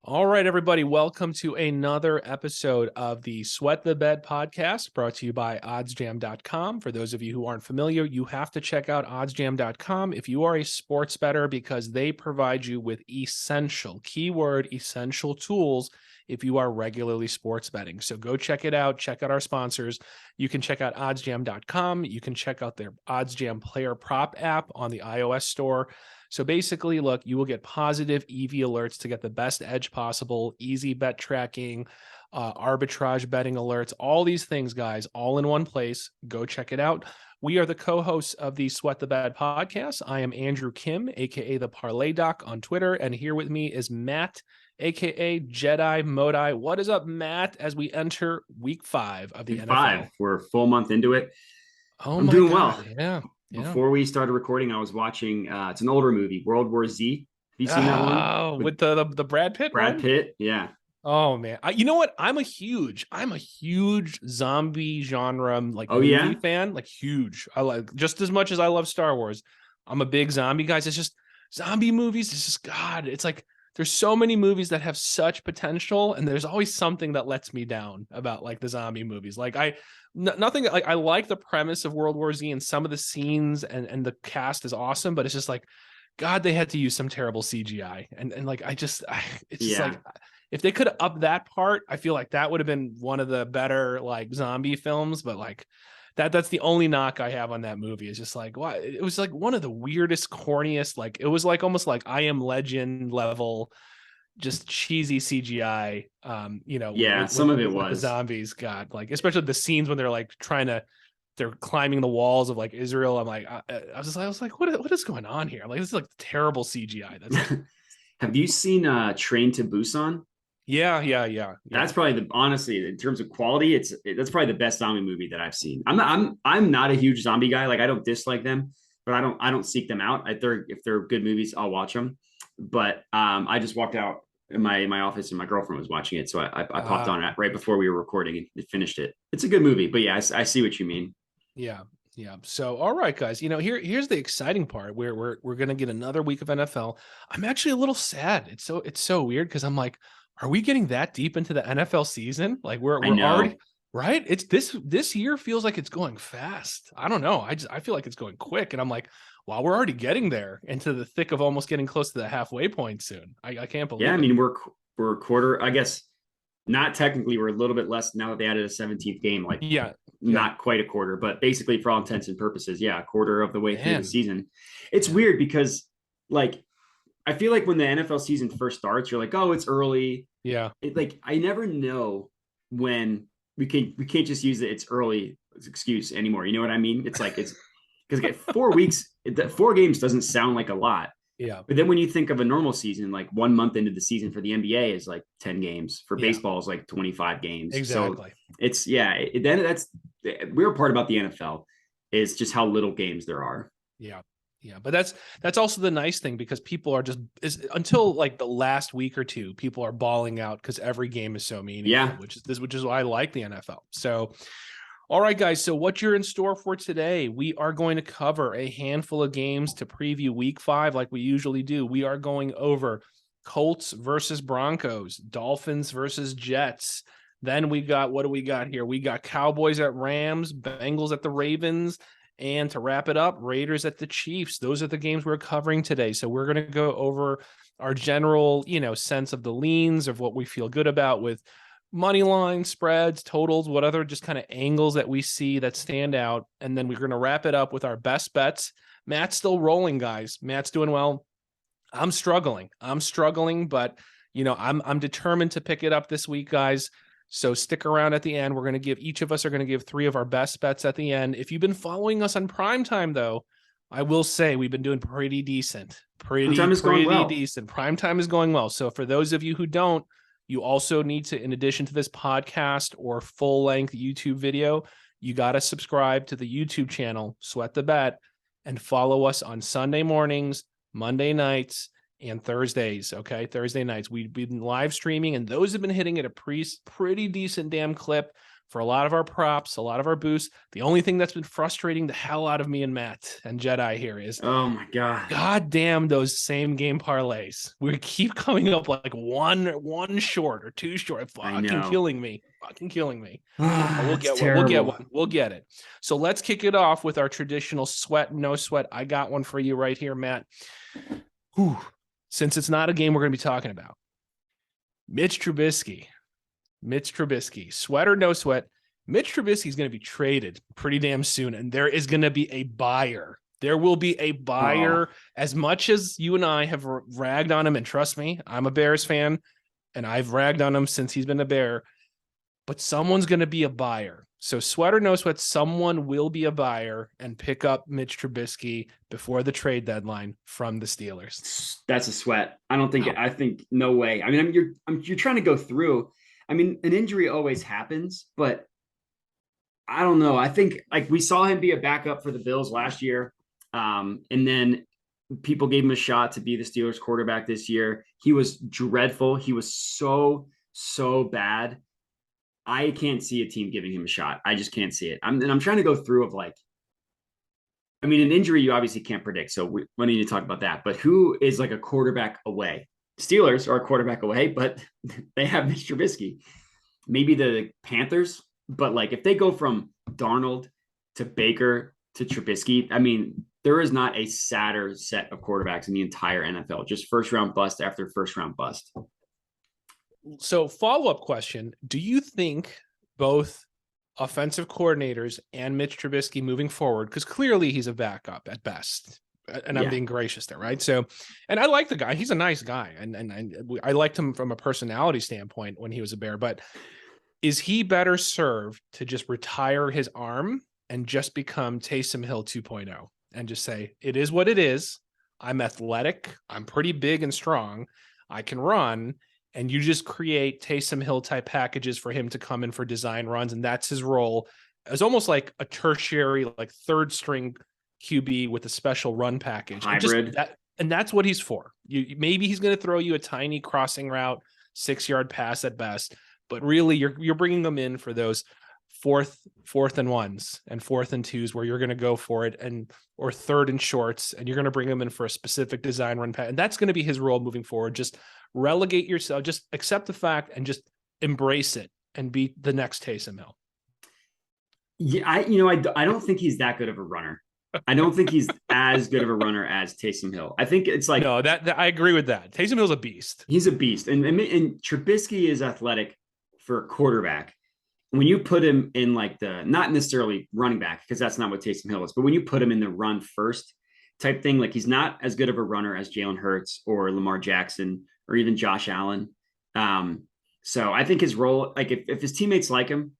All right, everybody, welcome to another episode of the Sweat the Bet podcast brought to you by OddsJam.com. For those of you who aren't familiar, you have to check out OddsJam.com if you are a sports bettor because they provide you with essential, keyword essential tools if you are regularly sports betting. So go check it out. Check out our sponsors. You can check out OddsJam.com. You can check out their OddsJam Player Prop app on the iOS store. So basically, look, you will get positive EV alerts to get the best edge possible, easy bet tracking, arbitrage betting alerts, all these things, guys, all in one place. Go check it out. We are the co-hosts of the Sweat the Bet podcast. I am Andrew Kim, aka the ParlayDoc on Twitter, and here with me is Matt, aka Jedi Modi. What is up, Matt, as we enter week 5 of the NFL? 5. We're a full month into it. Oh, I'm doing God. well. Yeah. Before we started recording, I was watching, it's an older movie, World War Z. Have you seen that one? Oh, with the Brad Pitt Brad one? Pitt, yeah. Oh man, you know what? I'm a huge zombie genre movie fan, like huge. I like just as much as I love Star Wars. I'm a big zombie guys. It's just zombie movies. It's just God. It's like there's so many movies that have such potential, and there's always something that lets me down about like the zombie movies. Like nothing like I like the premise of World War Z and some of the scenes and the cast is awesome, but it's just like God, they had to use some terrible CGI, and like it's just like. If they could up that part, I feel like that would have been one of the better like zombie films. But like that's the only knock I have on that movie. Is just like why it was like one of the weirdest, corniest. Like it was like almost like I Am Legend level, just cheesy CGI. Some of it was the zombies got like, especially the scenes when they're like they're climbing the walls of like Israel. I'm like, I was like, what is going on here? I'm like, this is like terrible CGI. That's like, Have you seen Train to Busan? Yeah. That's probably honestly, in terms of quality, that's probably the best zombie movie that I've seen. I'm not a huge zombie guy. Like I don't dislike them, but I don't seek them out. If they're good movies, I'll watch them. But I just walked out in my office and my girlfriend was watching it, so I popped on it right before we were recording and finished it. It's a good movie, but yeah, I see what you mean. Yeah. So, all right, guys, here's the exciting part where we're going to get another week of NFL. I'm actually a little sad. It's so weird because I'm like, are we getting that deep into the NFL season? Like we're already right. It's this year feels like it's going fast. I don't know. I feel like it's going quick. And I'm like, wow, we're already getting there into the thick of almost getting close to the halfway point soon. I can't believe it. I mean, we're a quarter, I guess. Not technically, we're a little bit less now that they added a 17th game. Like, not quite a quarter, but basically for all intents and purposes, a quarter of the way through the season. It's weird because, like, I feel like when the NFL season first starts, you're like, oh, it's early. Yeah. I never know when we can't just use it's early excuse anymore. You know what I mean? It's like it's because 4 weeks, 4 games doesn't sound like a lot. Yeah. But then when you think of a normal season, like 1 month into the season for the NBA is like 10 games. For baseball is like 25 games. Exactly. So it's then that's the weird part about the NFL is just how little games there are. Yeah, but that's also the nice thing because people are until like the last week or two, people are balling out because every game is so meaningful, which is why I like the NFL. So, all right, guys. So what you're in store for today, we are going to cover a handful of games to preview week 5 like we usually do. We are going over Colts versus Broncos, Dolphins versus Jets. Then we got, what do we got here? We got Cowboys at Rams, Bengals at the Ravens. And to wrap it up, Raiders at the Chiefs. Those are the games we're covering today. So we're going to go over our general, sense of the leans of what we feel good about with money line, spreads, totals, what other just kind of angles that we see that stand out. And then we're going to wrap it up with our best bets. Matt's still rolling, guys. Matt's doing well. I'm struggling, but I'm determined to pick it up this week, guys. So stick around at the end. We're going to give each of us are going to give 3 of our best bets at the end. If you've been following us on Primetime, though, I will say we've been doing pretty decent. Pretty decent. Primetime is going well. So for those of you who don't, you also need to, in addition to this podcast or full-length YouTube video, you got to subscribe to the YouTube channel, Sweat the Bet, and follow us on Sunday mornings, Monday nights, and Thursdays. Okay. Thursday nights. We've been live streaming and those have been hitting at a pretty decent damn clip for a lot of our props, a lot of our boosts. The only thing that's been frustrating the hell out of me and Matt and Jedi here is, oh my God damn those same game parlays. We keep coming up like one short or two short. Fucking killing me. We'll get one. We'll get it. So let's kick it off with our traditional sweat, no sweat. I got one for you right here, Matt. Whew. Since it's not a game we're going to be talking about, Mitch Trubisky, sweat or no sweat. Mitch Trubisky is going to be traded pretty damn soon, and there is going to be a buyer. There will be a buyer. As much as you and I have ragged on him, and trust me, I'm a Bears fan, and I've ragged on him since he's been a Bear, but someone's going to be a buyer. So sweat or no sweat, someone will be a buyer and pick up Mitch Trubisky before the trade deadline from the Steelers. That's a sweat. I think no way. I mean, you're trying to go through. I mean, an injury always happens, but I don't know. I think like we saw him be a backup for the Bills last year. And then people gave him a shot to be the Steelers quarterback this year. He was dreadful. He was so bad. I can't see a team giving him a shot. I just can't see it. I'm trying to go through of like, I mean, an injury you obviously can't predict. So we need to talk about that. But who is like a quarterback away? Steelers are a quarterback away, but they have Mitch Trubisky. Maybe the Panthers. But like if they go from Darnold to Baker to Trubisky, I mean, there is not a sadder set of quarterbacks in the entire NFL. Just first round bust after first round bust. So follow-up question, do you think both offensive coordinators and Mitch Trubisky moving forward, because clearly he's a backup at best, and I'm being gracious there, right? So, and I like the guy. He's a nice guy, and I liked him from a personality standpoint when he was a Bear, but is he better served to just retire his arm and just become Taysom Hill 2.0 and just say, it is what it is. I'm athletic. I'm pretty big and strong. I can run. And you just create Taysom Hill type packages for him to come in for design runs. And that's his role as almost like a tertiary, like third string QB with a special run package. Hybrid. And that's what he's for. Maybe he's going to throw you a tiny crossing route, 6-yard pass at best, but really you're bringing them in for those fourth and ones and 4th and 2s where you're going to go for it or 3rd and shorts, and you're going to bring them in for a specific design run pass. And that's going to be his role moving forward. Just relegate yourself, just accept the fact and just embrace it and be the next Taysom Hill. Yeah, I don't think he's that good of a runner. I don't think he's as good of a runner as Taysom Hill. I think it's like that I agree with that. Taysom Hill's a beast. He's a beast, and Trubisky is athletic for a quarterback. When you put him in like the not necessarily running back, because that's not what Taysom Hill is, but when you put him in the run first type thing, like he's not as good of a runner as Jalen Hurts or Lamar Jackson or even Josh Allen. So I think his role, like if his teammates like him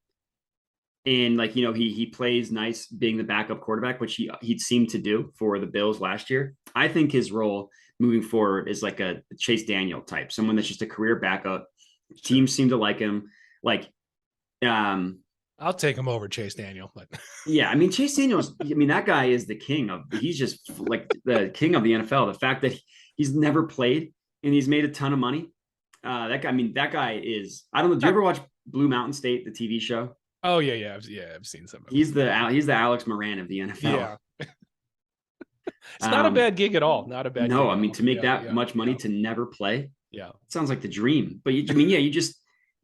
and like, he plays nice being the backup quarterback, which he seemed to do for the Bills last year. I think his role moving forward is like a Chase Daniel type, someone that's just a career backup. Teams seem to like him. Like, I'll take him over Chase Daniel, but yeah, I mean, Chase Daniels, that guy is he's just like the king of the NFL. The fact that he's never played and he's made a ton of money. That guy is, I don't know. Did you ever watch Blue Mountain State, the TV show? Oh yeah. I've seen some of it. He's the Alex Moran of the NFL. Yeah. It's not a bad gig at all. Not a bad gig. No, I mean, to make that much money to never play. Yeah. It sounds like the dream. But you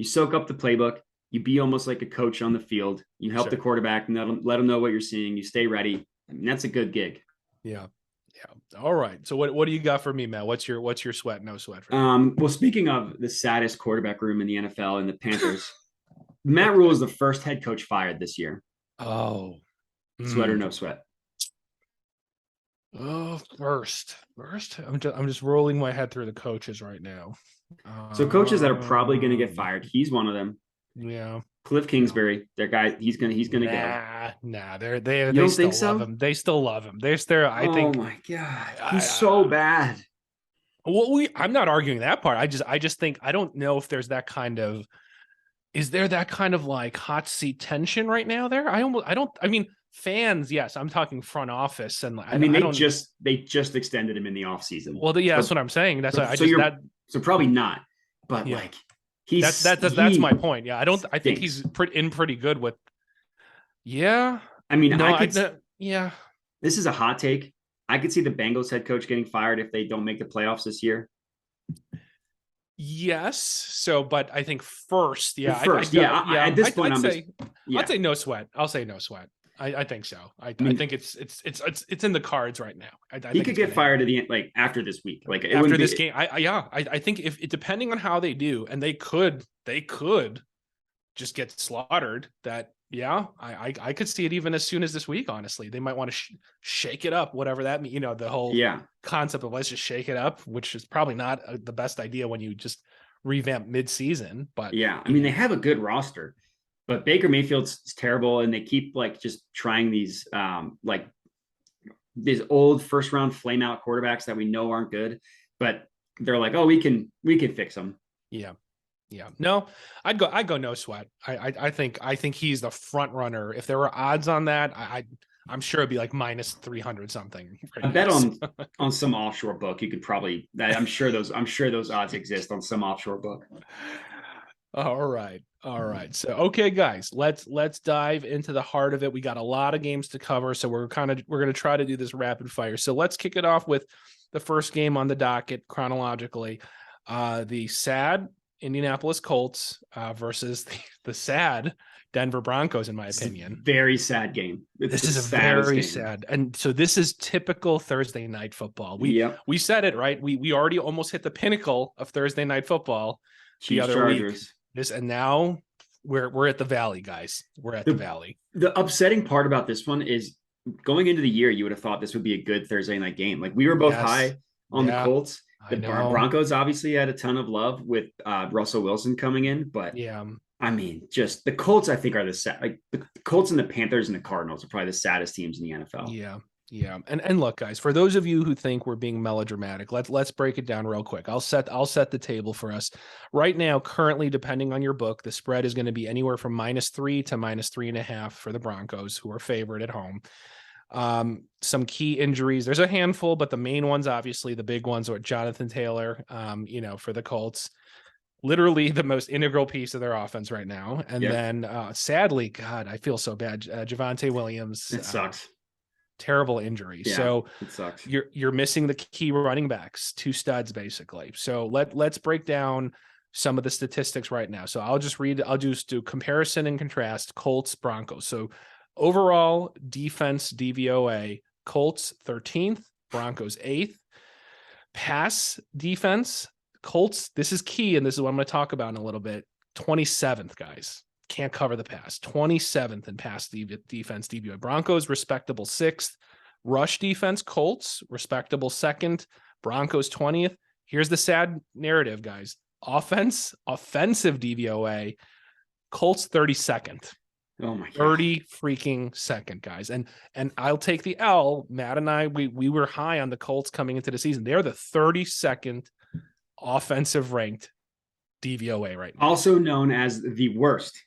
soak up the playbook. You be almost like a coach on the field. You help the quarterback and let them know what you're seeing. You stay ready. I mean, that's a good gig. Yeah. All right. So what do you got for me, Matt? What's your sweat, no sweat for Well, speaking of the saddest quarterback room in the NFL and the Panthers, Matt Rule is the first head coach fired this year. Oh. Sweat or no sweat? Oh, first. I'm just rolling my head through the coaches right now. So coaches that are probably going to get fired. He's one of them. Yeah. Cliff Kingsbury, their guy, he's gonna go. Nah, they still love him. They still love him. I think. Oh my God, he's so bad. Well, I'm not arguing that part. I just think I don't know if there's that kind of. Is there that kind of like hot seat tension right now there? I mean, fans, yes, I'm talking front office and they just extended him in the offseason. Well, that's what I'm saying. That's so probably not. But like That's my point. Yeah, I think stinks. he's pretty good with. Yeah. I mean, no, yeah. This is a hot take. I could see the Bengals head coach getting fired if they don't make the playoffs this year. Yes. So, but I think first, yeah. At this point, I'd say no sweat. I'll say no sweat. I think so. I think it's in the cards right now. He could get fired at the end, like after this week, like after this game. I think if depending on how they do, and they could just get slaughtered. That I could see it even as soon as this week. Honestly, they might want to shake it up, whatever that means. The whole concept of let's just shake it up, which is probably not the best idea when you just revamp mid-season. But I mean, they have a good roster. But Baker Mayfield's terrible, and they keep like just trying these these old first round flame out quarterbacks that we know aren't good, but they're like, oh, we can fix them. Yeah. No, I'd go no sweat. I think he's the front runner. If there were odds on that, I'm sure it'd be like minus 300 something. I bet on some offshore book you could probably. I'm sure those odds exist on some offshore book. All right. So, okay, guys, let's dive into the heart of it. We got a lot of games to cover, so we're going to try to do this rapid fire. So let's kick it off with the first game on the docket chronologically. The sad Indianapolis Colts versus the sad Denver Broncos, in my opinion. Very sad game. This is a very sad. And so this is typical Thursday night football. We said it, right? We already almost hit the pinnacle of Thursday night football the other week. And now we're at the Valley, guys. We're at the Valley. The upsetting part about this one is going into the year, you would have thought this would be a good Thursday night game. Like we were both high on the Colts. The Broncos obviously had a ton of love with Russell Wilson coming in, but I mean, just the Colts, I think, are the Colts and the Panthers and the Cardinals are probably the saddest teams in the NFL. Yeah. And look, guys, for those of you who think we're being melodramatic, let's break it down real quick. I'll set the table for us. Right now, currently, depending on your book, the spread is going to be anywhere from -3 to -3.5 for the Broncos, who are favored at home. Some key injuries. There's a handful, but the main ones, obviously, the big ones are Jonathan Taylor, for the Colts. Literally the most integral piece of their offense right now. And then sadly, God, I feel so bad. Javonte Williams. It sucks. Terrible injury. So it sucks. You're missing the key running backs, 2 studs basically. So let's break down some of the statistics right now. So I'll just do comparison and contrast Colts Broncos. So overall defense DVOA, Colts 13th, Broncos 8th. Pass defense, Colts, this is key, and this is what I'm going to talk about in a little bit. 27th, guys. Can't cover the pass. 27th in pass defense DVOA. Broncos, respectable 6th. Rush defense, Colts, respectable 2nd. Broncos, 20th. Here's the sad narrative, guys. Offensive DVOA, Colts, 32nd. Oh my God. 30 freaking second, guys. And I'll take the L. Matt and I, we were high on the Colts coming into the season. They're the 32nd offensive ranked DVOA right now. Also known as the worst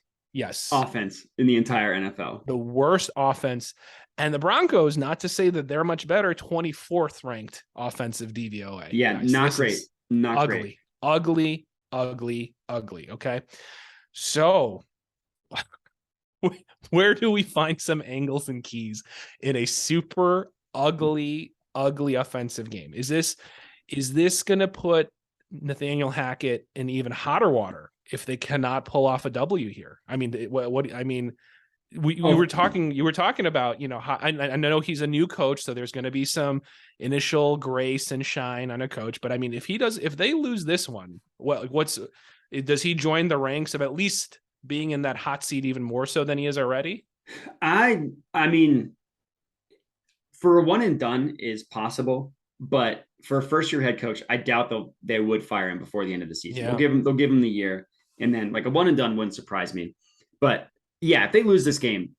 offense in the entire NFL. The worst offense. And the Broncos, not to say that they're much better, 24th ranked offensive DVOA. Yeah, guys. Not great. Not ugly. Great. Ugly. Okay. So where do we find some angles and keys in a super ugly offensive game? Is this going to put Nathaniel Hackett in even hotter water if they cannot pull off a W here? I mean, you were talking about, I know he's a new coach, so there's going to be some initial grace and shine on a coach. But I mean, if they lose this one, does he join the ranks of at least being in that hot seat even more so than he is already? I mean, for a one and done is possible, but for a first year head coach, I doubt they would fire him before the end of the season. Yeah. They'll give him the year, and then like a one and done wouldn't surprise me. But yeah, if they lose this game,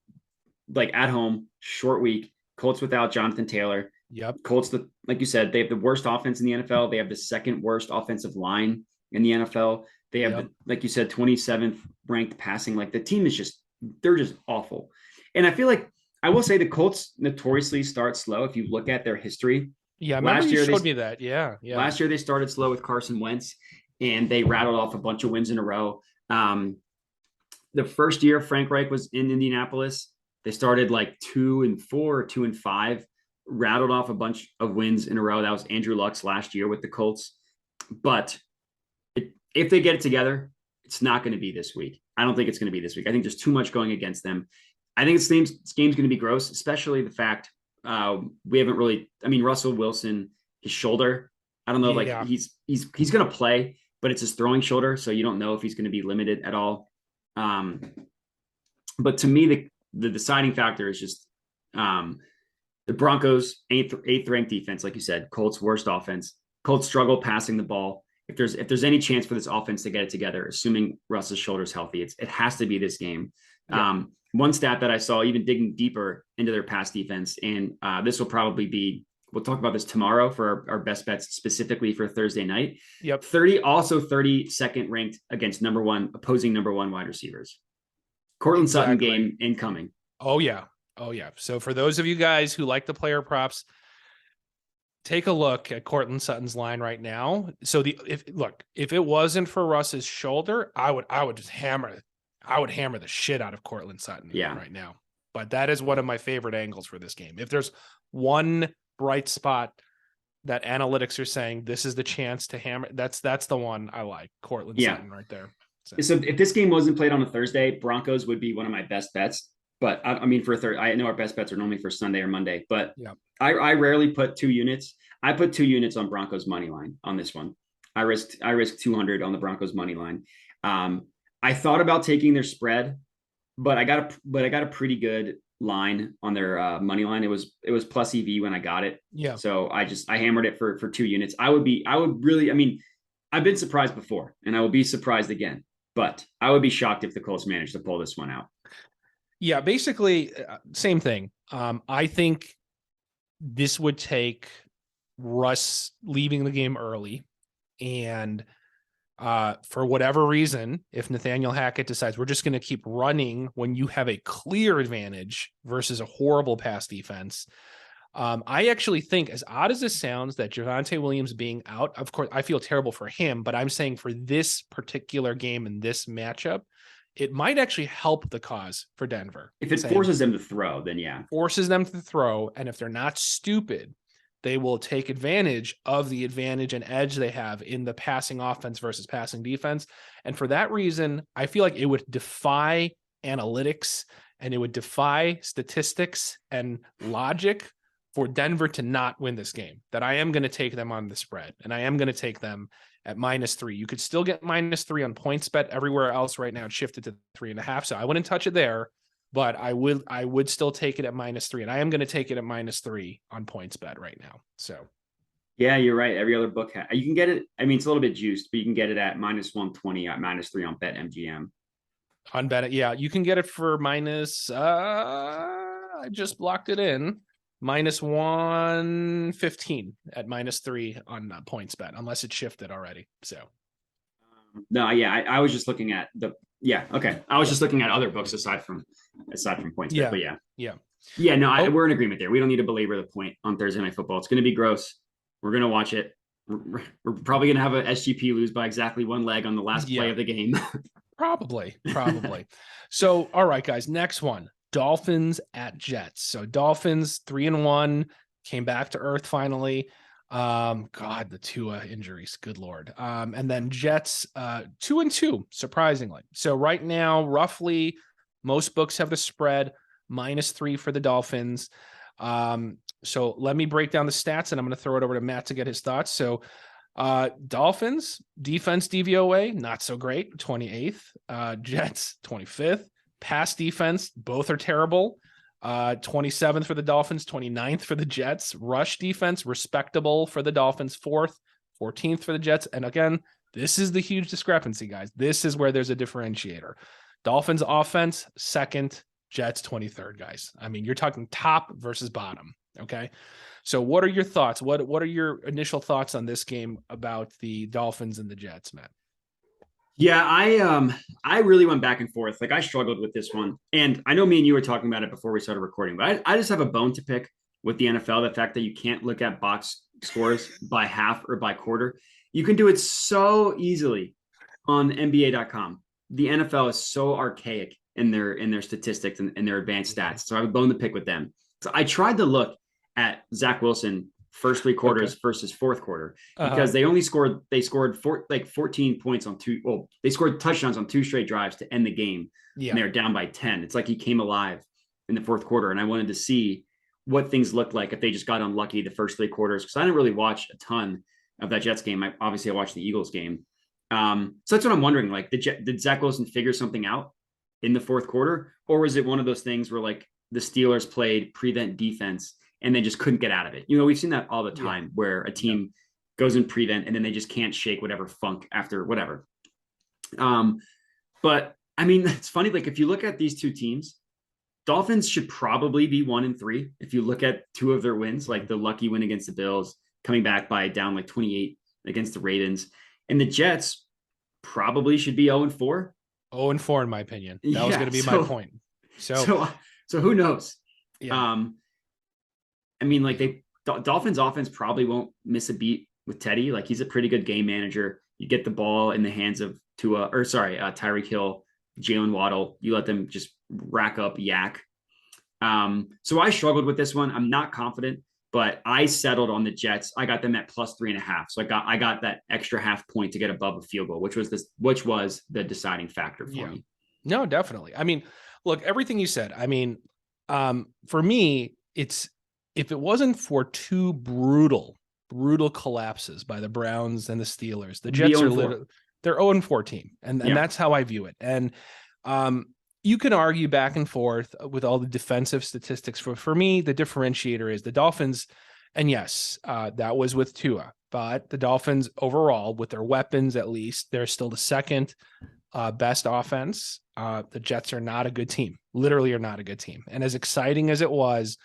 like at home, short week, Colts without Jonathan Taylor. Yep. Colts, like you said, they have the worst offense in the NFL. They have the second worst offensive line in the NFL. They have, like you said, 27th ranked passing. Like the team is they're just awful. And I feel like I will say the Colts notoriously start slow. If you look at their history. Yeah. Last year you showed me that. Yeah. Last year they started slow with Carson Wentz. and they rattled off a bunch of wins in a row. The first year Frank Reich was in Indianapolis, they started like 2-4 or 2-5, rattled off a bunch of wins in a row. That was Andrew Luck's last year with the Colts. But if they get it together, it's not going to be this week. I don't think it's going to be this week. I think there's too much going against them. I think this game's going to be gross, especially the fact we haven't really. I mean, Russell Wilson, his shoulder. I don't know. Like he's going to play, but it's his throwing shoulder, so you don't know if he's going to be limited at all. But to me, the deciding factor is just the Broncos' eighth ranked defense, like you said. Colts' worst offense. Colts struggle passing the ball. If there's any chance for this offense to get it together, assuming Russ's shoulder's healthy, it has to be this game. Yeah. One stat that I saw, even digging deeper into their pass defense, and this will probably be, we'll talk about this tomorrow for our best bets specifically for Thursday night. Yep. 32nd ranked against opposing number one wide receivers. Cortland Sutton game incoming. Oh yeah. So for those of you guys who like the player props, take a look at Cortland Sutton's line right now. So if it wasn't for Russ's shoulder, I would just hammer the shit out of Cortland Sutton right now. But that is one of my favorite angles for this game. If there's one bright spot that analytics are saying this is the chance to hammer, that's the one I like. Cortland Sutton right there. So if this game wasn't played on a Thursday, Broncos would be one of my best bets. But I mean, for a third, I know our best bets are normally for Sunday or Monday, but I rarely put 2 units. I put 2 units on Broncos money line on this one. I risked 200 on the Broncos money line. I thought about taking their spread, but I got a pretty good line on their money line. It was plus EV when I got it. Yeah. So I hammered it for 2 units. I would really, I mean, I've been surprised before and I will be surprised again, but I would be shocked if the Colts managed to pull this one out. Yeah, basically same thing. I think this would take Russ leaving the game early, and for whatever reason, if Nathaniel Hackett decides we're just going to keep running when you have a clear advantage versus a horrible pass defense, I actually think, as odd as this sounds, that Javonte Williams being out, of course, I feel terrible for him, but I'm saying for this particular game and this matchup, it might actually help the cause for Denver. If it forces them to throw, then yeah. Forces them to throw, and if they're not stupid, they will take advantage of the advantage and edge they have in the passing offense versus passing defense. And for that reason, I feel like it would defy analytics and it would defy statistics and logic for Denver to not win this game. That I am going to take them on the spread, and I am going to take them at -3. You could still get -3 on PointsBet. Everywhere else right now, it's shifted to 3.5. So I wouldn't touch it there, but I would still take it at -3. And I am going to take it at -3 on PointsBet right now. So yeah, you're right. Every other book, you can get it. I mean, it's a little bit juiced, but you can get it at -120 at -3 on BetMGM. On Bet, yeah, you can get it for I just blocked it in. -115 at -3 on PointsBet, unless it shifted already. So, no, yeah, I was just looking at okay. I was just looking at other books aside from PointsBet, yeah, but yeah. No, we're in agreement there. We don't need to belabor the point on Thursday Night Football. It's going to be gross. We're going to watch it. We're probably going to have a SGP lose by exactly 1 leg on the last play of the game. Probably. So, all right, guys, next one. Dolphins at Jets. So Dolphins 3-1 came back to earth finally. God, the Tua injuries, good Lord. And then Jets 2-2, surprisingly. So right now, roughly most books have the spread -3 for the Dolphins. So let me break down the stats and I'm going to throw it over to Matt to get his thoughts. So Dolphins defense DVOA, not so great, 28th. Jets 25th. Pass defense, both are terrible. 27th for the Dolphins, 29th for the Jets. Rush defense, respectable for the Dolphins, 4th, 14th for the Jets. And again, this is the huge discrepancy, guys. This is where there's a differentiator. Dolphins offense, 2nd, Jets 23rd, guys. I mean, you're talking top versus bottom. Okay. So what are your thoughts? What are your initial thoughts on this game about the Dolphins and the Jets, Matt? Yeah, I really went back and forth. Like I struggled with this one. And I know me and you were talking about it before we started recording, but I just have a bone to pick with the NFL, the fact that you can't look at box scores by half or by quarter. You can do it so easily on NBA.com. The NFL is so archaic in their statistics and their advanced stats. So I would bone the pick with them. So I tried to look at Zach Wilson first 3 quarters versus fourth quarter because they scored 14 points on they scored touchdowns on 2 straight drives to end the game. Yeah. And they're down by 10. It's like he came alive in the fourth quarter. And I wanted to see what things looked like if they just got unlucky the first 3 quarters. Cause I didn't really watch a ton of that Jets game. I watched the Eagles game. So that's what I'm wondering. Like, did Zach Wilson figure something out in the fourth quarter? Or was it one of those things where like the Steelers played prevent defense and they just couldn't get out of it? You know, we've seen that all the time where a team goes in prevent and then they just can't shake whatever funk after whatever. But I mean, it's funny. Like if you look at these 2 teams, Dolphins should probably be 1-3. If you look at 2 of their wins, like the lucky win against the Bills, coming back by down like 28 against the Ravens, and the Jets probably should be 0-4. 0-4 in my opinion. That was going to be my point. So who knows? Yeah. I mean, like Dolphins offense probably won't miss a beat with Teddy. Like he's a pretty good game manager. You get the ball in the hands of Tyreek Hill, Jalen Waddle. You let them just rack up yak. So I struggled with this one. I'm not confident, but I settled on the Jets. I got them at +3.5. So I got that extra half point to get above a field goal, which was the deciding factor for me. No, definitely. I mean, look, everything you said. I mean, for me, if it wasn't for 2 brutal collapses by the Browns and the Steelers, the Jets they're 0-4 team, and that's how I view it. And you can argue back and forth with all the defensive statistics. For me, the differentiator is the Dolphins. And yes, that was with Tua, but the Dolphins overall, with their weapons, at least, they're still the second best offense. The Jets are not a good team, literally are not a good team. And as exciting as it was,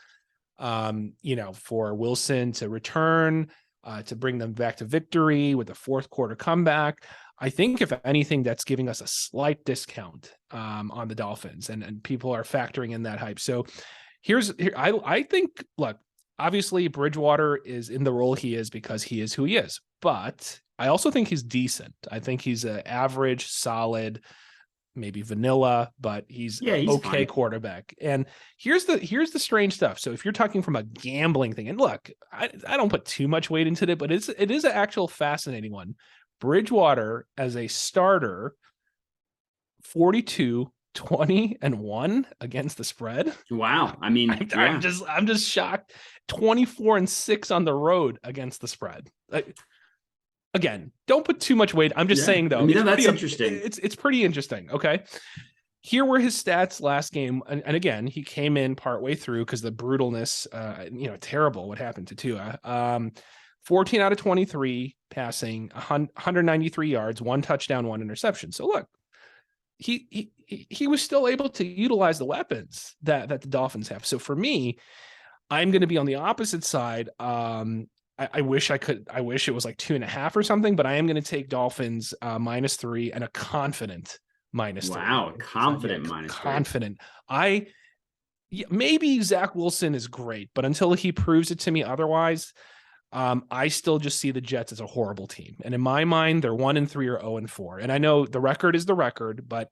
for Wilson to return, to bring them back to victory with a fourth quarter comeback, I think if anything, that's giving us a slight discount on the Dolphins, and people are factoring in that hype. So I think, look, obviously Bridgewater is in the role he is because he is who he is, but I also think he's decent. I think he's an average, solid, maybe vanilla, but he's okay fine quarterback. And here's the strange stuff. So if you're talking from a gambling thing, and look, I don't put too much weight into it, but it is an actual fascinating one. Bridgewater as a starter, 42-20-1 against the spread. Wow. I mean, I'm just shocked. 24-6 on the road against the spread. Again, don't put too much weight. I'm just saying though. I mean, that's interesting. It's pretty interesting. Okay. Here were his stats last game. And again, he came in partway through because the brutalness, terrible what happened to Tua. 14 out of 23 passing, 193 yards, 1 touchdown, 1 interception. So look, he was still able to utilize the weapons that the Dolphins have. So for me, I'm going to be on the opposite side. I wish it was like 2.5 or something, but I am going to take Dolphins -3 and a confident -3. Wow, confident -3. Confident. Maybe Zach Wilson is great, but until he proves it to me otherwise, I still just see the Jets as a horrible team. And in my mind, they're 1-3 or 0-4. And I know the record is the record, but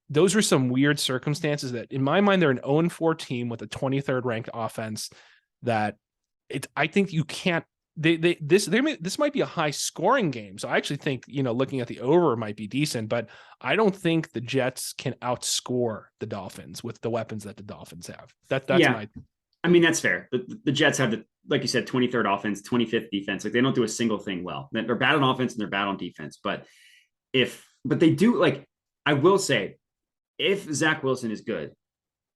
those are some weird circumstances that in my mind, they're an 0-4 team with a 23rd ranked offense that I think you can't, this might be a high scoring game. So I actually think, looking at the over might be decent, but I don't think the Jets can outscore the Dolphins with the weapons that the Dolphins have. I mean, that's fair. The Jets have like you said, 23rd offense, 25th defense. Like they don't do a single thing well. They're bad on offense and they're bad on defense. But they do, like, I will say, if Zach Wilson is good,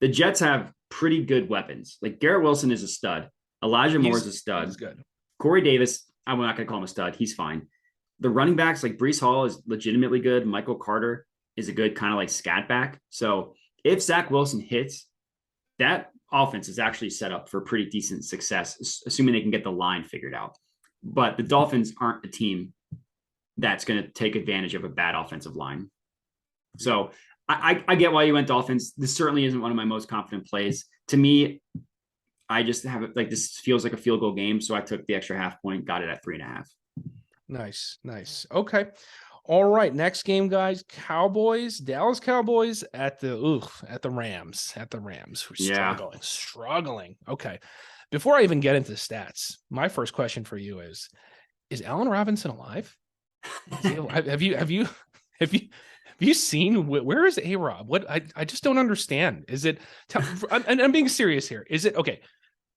the Jets have pretty good weapons. Like Garrett Wilson is a stud. Elijah Moore is a stud. He's good. Corey Davis, I'm not going to call him a stud. He's fine. The running backs, like Breece Hall is legitimately good. Michael Carter is a good kind of like scat back. So if Zach Wilson hits, that offense is actually set up for pretty decent success, assuming they can get the line figured out. But the Dolphins aren't a team that's going to take advantage of a bad offensive line. So I get why you went Dolphins. This certainly isn't one of my most confident plays. To me, I just have it like this feels like a field goal game. So I took the extra half point, got it at 3.5. Nice. Okay. All right. Next game, guys. Dallas Cowboys at the Rams. We're struggling. Okay. Before I even get into stats, my first question for you is Allen Robinson alive? Have you seen where is A-Rob? What I just don't understand. Is it and I'm being serious here. Is it okay?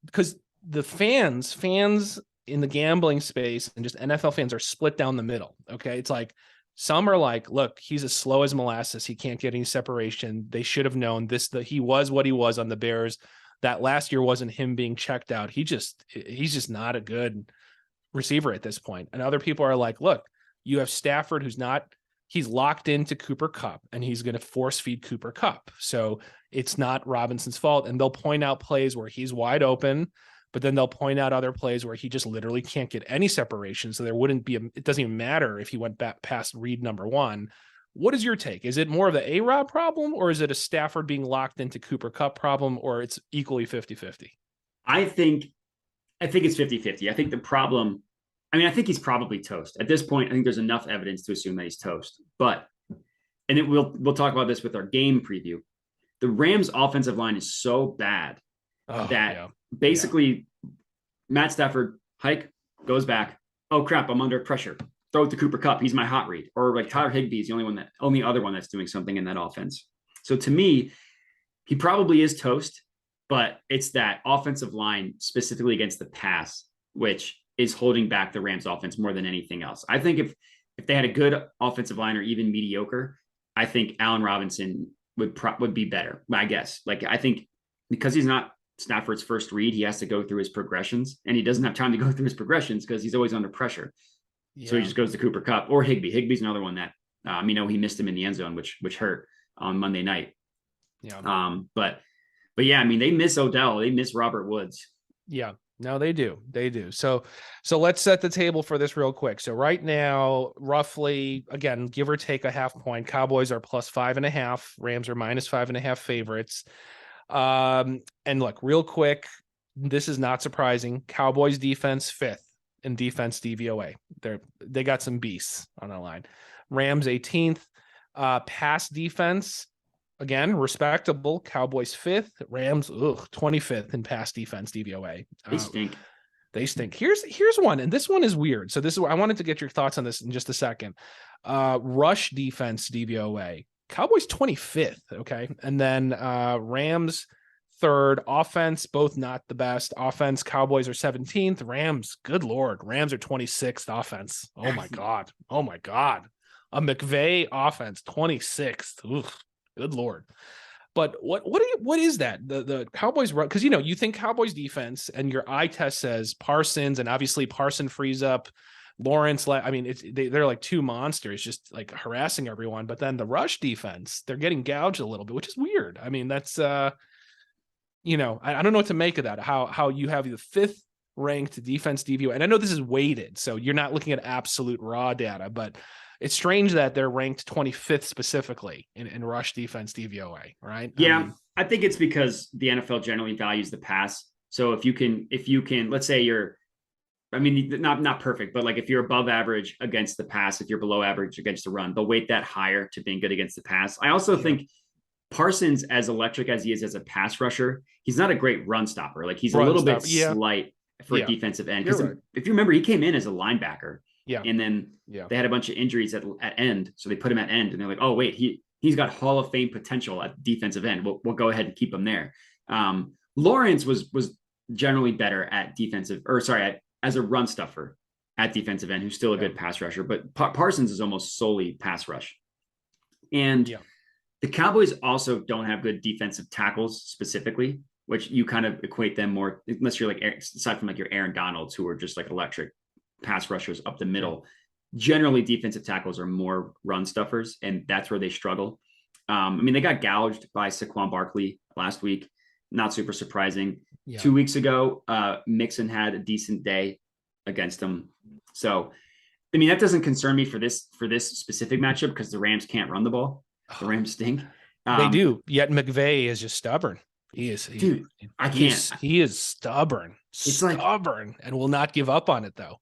Because the fans in the gambling space and just NFL fans are split down the middle. Okay. It's like some are like, look, he's as slow as molasses. He can't get any separation. They should have known he was what he was on the Bears. That last year wasn't him being checked out. He's just not a good receiver at this point. And other people are like, look, you have Stafford he's locked into Cooper Kupp and he's going to force feed Cooper Kupp. So it's not Robinson's fault. And they'll point out plays where he's wide open, but then they'll point out other plays where he just literally can't get any separation. So it doesn't even matter if he went back past read number one. What is your take? Is it more of the A-Rob problem, or is it a Stafford being locked into Cooper Kupp problem, or it's equally 50-50? I think it's 50-50. I think the problem, I think he's probably toast. At this point, I think there's enough evidence to assume that he's toast. But, we'll talk about this with our game preview. The Rams' offensive line is so bad basically Matt Stafford hike, goes back. Oh crap, I'm under pressure. Throw it to Cooper Kupp. He's my hot read. Or like Tyler Higbee is the only other one that's doing something in that offense. So to me, he probably is toast, but it's that offensive line specifically against the pass, which is holding back the Rams offense more than anything else. I think if they had a good offensive line or even mediocre, I think Allen Robinson would be better, I guess. Like, I think because he's not Stafford's first read, he has to go through his progressions, and he doesn't have time to go through his progressions because he's always under pressure. Yeah. So he just goes to Cooper Kupp or Higbee. Higbee's another one that, he missed him in the end zone, which hurt on Monday night. Yeah. But yeah, they miss Odell. They miss Robert Woods. Yeah. No, they do. So let's set the table for this real quick. So right now, roughly, again, give or take a half point, Cowboys are plus 5.5. Rams are minus 5.5 favorites. And look, real quick, this is not surprising. Cowboys defense 5th in defense DVOA. They got some beasts on the line. Rams 18th. Pass defense, again, respectable. Cowboys 5th. Rams 25th in pass defense DVOA. They stink. Here's one, and this one is weird. So I wanted to get your thoughts on this in just a second. Rush defense DVOA. Cowboys 25th. Okay, and then Rams 3rd. Offense, both not the best. Offense, Cowboys are 17th. Rams, good Lord. Rams are 26th offense. Oh my God. A McVay offense, 26th. Oof, good Lord. But what is that? The Cowboys run, because you think Cowboys defense and your eye test says Parsons, and obviously Parson frees up Lawrence. They're like two monsters just like harassing everyone. But then the rush defense, they're getting gouged a little bit, which is weird. That's I don't know what to make of that. How you have the 5th ranked defense DVOA, and I know this is weighted, so you're not looking at absolute raw data, but it's strange that they're ranked 25th specifically in rush defense DVOA, right? Yeah, I think it's because the NFL generally values the pass. So if you can, let's say you're, not perfect, but like if you're above average against the pass, if you're below average against the run, they'll weight that higher to being good against the pass. I also think Parsons, as electric as he is as a pass rusher, he's not a great run stopper. Like he's a little bit slight for a defensive end. Because if you remember, he came in as a linebacker. Yeah. And then they had a bunch of injuries at end. So they put him at end, and they're like, oh, wait, he's got Hall of Fame potential at defensive end. We'll go ahead and keep him there. Lawrence was generally better at as a run stuffer at defensive end, who's still a good pass rusher. But Parsons is almost solely pass rush. And the Cowboys also don't have good defensive tackles specifically, which you kind of equate them more, unless you're like, aside from like your Aaron Donalds, who are just like electric pass rushers up the middle. Generally, defensive tackles are more run stuffers, and that's where they struggle. They got gouged by Saquon Barkley last week. Not super surprising. 2 weeks ago, Mixon had a decent day against them. So, that doesn't concern me for this specific matchup because the Rams can't run the ball. The Rams stink. They do. Yet McVay is just stubborn. He is stubborn. It's stubborn and will not give up on it, though.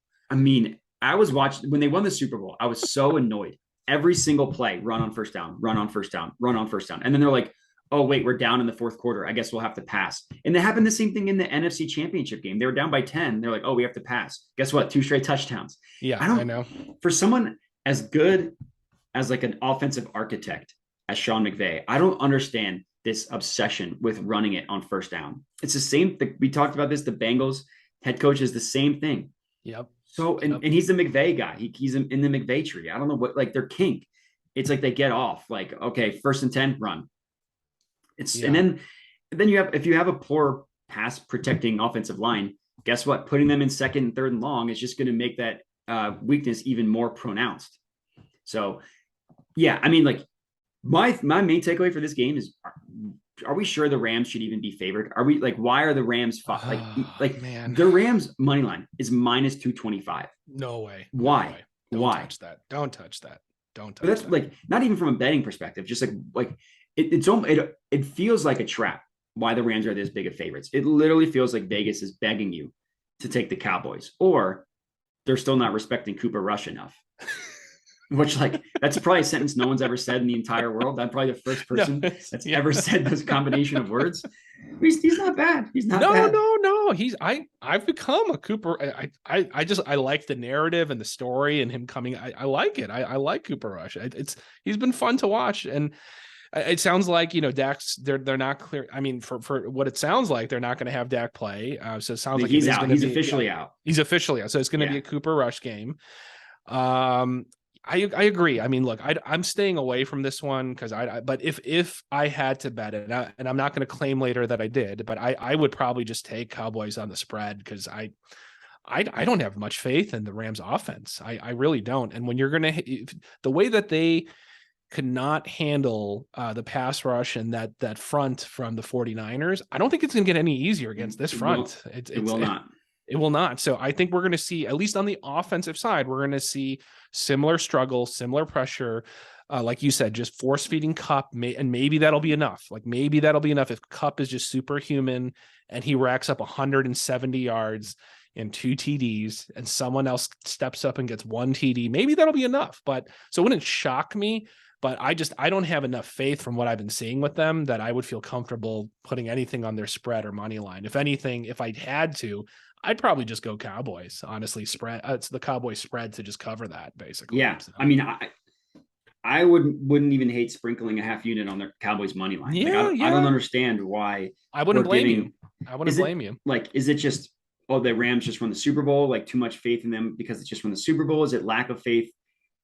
I was watching when they won the Super Bowl. I was so annoyed. Every single play, run on first down, run on first down, run on first down. And then they're like, oh, wait, we're down in the fourth quarter. I guess we'll have to pass. And it happened the same thing in the NFC Championship game. They were down by 10. They're like, oh, we have to pass. Guess what? 2 straight touchdowns. Yeah, I know. For someone as good as like an offensive architect as Sean McVay, I don't understand this obsession with running it on first down. It's the same thing. We talked about this. The Bengals head coach is the same thing. Yep. So, and he's the McVay guy. He's in the McVay tree. I don't know what, like, they're kink. It's like they get off, like, okay, 1st and 10, run. And then you have, if you have a poor pass protecting offensive line, guess what? Putting them in 2nd and 3rd and long is just going to make that weakness even more pronounced. So, yeah, I mean, like, my main takeaway for this game is, are we sure the Rams should even be favored? Are we, like, why are the Rams man, the Rams money line is minus 225? No way. Why? No way. Why? Touch that. Don't touch that. Don't touch but that's that. Like, not even from a betting perspective, just like it feels like a trap why the Rams are this big of favorites. It literally feels like Vegas is begging you to take the Cowboys, or they're still not respecting Cooper Rush enough. Which, like, that's probably a sentence no one's ever said in the entire world. I'm probably the first person that's ever said this combination of words. He's not bad. He's not bad. No. I've become a Cooper. I like the narrative and the story and him coming. I like it. I like Cooper Rush. He's been fun to watch. And it sounds like, Dak's they're not clear. I mean, for what it sounds like, they're not going to have Dak play. So it sounds like he's out. He's officially out. He's officially out. So it's going to be a Cooper Rush game. I agree. I mean, look, I'm staying away from this one because but if I had to bet it, and I'm not going to claim later that I did, but I would probably just take Cowboys on the spread because I don't have much faith in the Rams offense. I really don't. And when you're going to, the way that they could not handle the pass rush and that front from the 49ers, I don't think it's going to get any easier against this front. It will not. It will not. So I think we're going to see, at least on the offensive side, we're going to see similar struggle, similar pressure. Like you said, just force feeding Kupp, and maybe that'll be enough. Like maybe that'll be enough if Kupp is just superhuman and he racks up 170 yards and 2 TDs and someone else steps up and gets 1 TD. Maybe that'll be enough. But so it wouldn't shock me. But I don't have enough faith from what I've been seeing with them that I would feel comfortable putting anything on their spread or money line. If anything, if I had to, I'd probably just go Cowboys, honestly. Spread it's the Cowboys spread to just cover that, basically. Yeah. So. I mean, I wouldn't even hate sprinkling a half unit on their Cowboys money line. Yeah, I don't understand why. I wouldn't blame you. I wouldn't blame you. Like, is it just, the Rams just won the Super Bowl, like too much faith in them because it's just won the Super Bowl? Is it lack of faith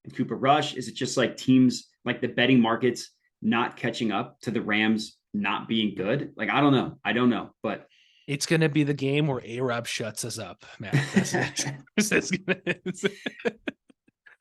in Cooper Rush? Is it just like teams, like the betting markets not catching up to the Rams not being good? Like, I don't know, but it's going to be the game where A-Rob shuts us up, man.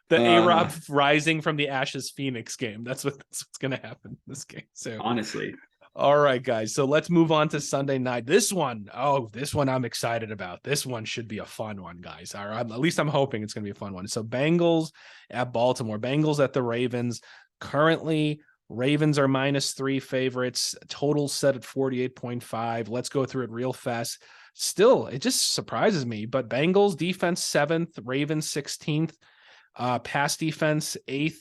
The A-Rob rising from the ashes Phoenix game. That's what's going to happen in this game. So honestly. All right, guys. So let's move on to Sunday night. This one I'm excited about. This one should be a fun one, guys. Or at least I'm hoping it's going to be a fun one. So Bengals at Baltimore. Bengals at the Ravens. Currently, Ravens are -3 favorites. Total set at 48.5. Let's go through it real fast. Still, it just surprises me. But Bengals defense 7th, Ravens 16th. Pass defense 8th.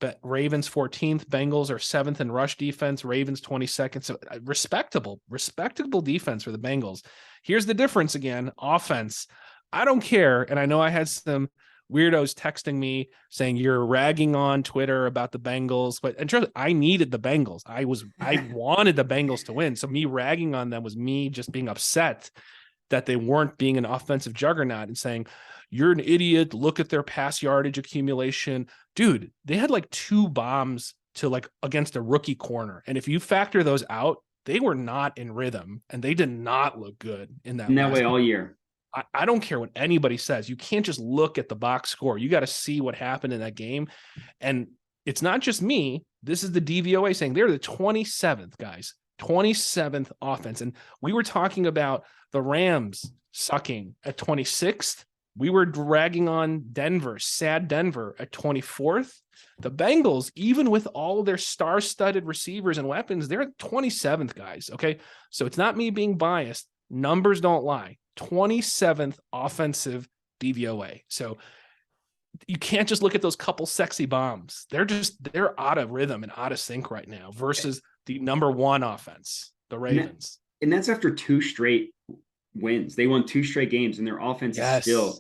But Ravens 14th, Bengals are 7th in rush defense, Ravens 22nd. So respectable defense for the Bengals. Here's the difference again. Offense. I don't care. And I know I had some weirdos texting me saying you're ragging on Twitter about the Bengals, but I needed the Bengals. I wanted the Bengals to win. So me ragging on them was me just being upset that they weren't being an offensive juggernaut and saying, you're an idiot. Look at their pass yardage accumulation. Dude, they had like 2 bombs to against a rookie corner. And if you factor those out, they were not in rhythm and they did not look good in that way all year. I don't care what anybody says. You can't just look at the box score. You got to see what happened in that game. And it's not just me. This is the DVOA saying they're the 27th, guys. 27th offense. And we were talking about the Rams sucking at 26th. We were dragging on Denver, sad Denver at 24th. The Bengals, even with all of their star-studded receivers and weapons, they're 27th, guys. Okay. So it's not me being biased. Numbers don't lie. 27th offensive DVOA. So you can't just look at those couple sexy bombs. They're out of rhythm and out of sync right now versus the number one offense, the Ravens. And that's after 2 straight wins. They won 2 straight games, and their offense is still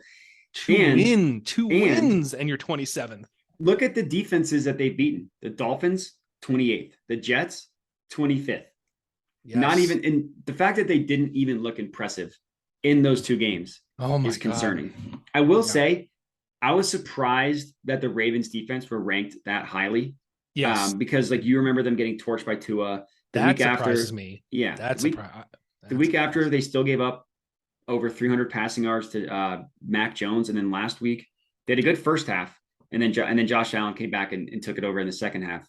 two wins, and you're 27th. Look at the defenses that they've beaten. The Dolphins, 28th. The Jets, 25th. Yes. Not even, and the fact that they didn't even look impressive in those 2 games is concerning. God. I will say, I was surprised that the Ravens defense were ranked that highly. Yes. Because like you remember them getting torched by Tua. That surprises me. Yeah. The week after, they still gave up over 300 passing yards to Mac Jones. And then last week, they had a good first half. And then Josh Allen came back and took it over in the second half.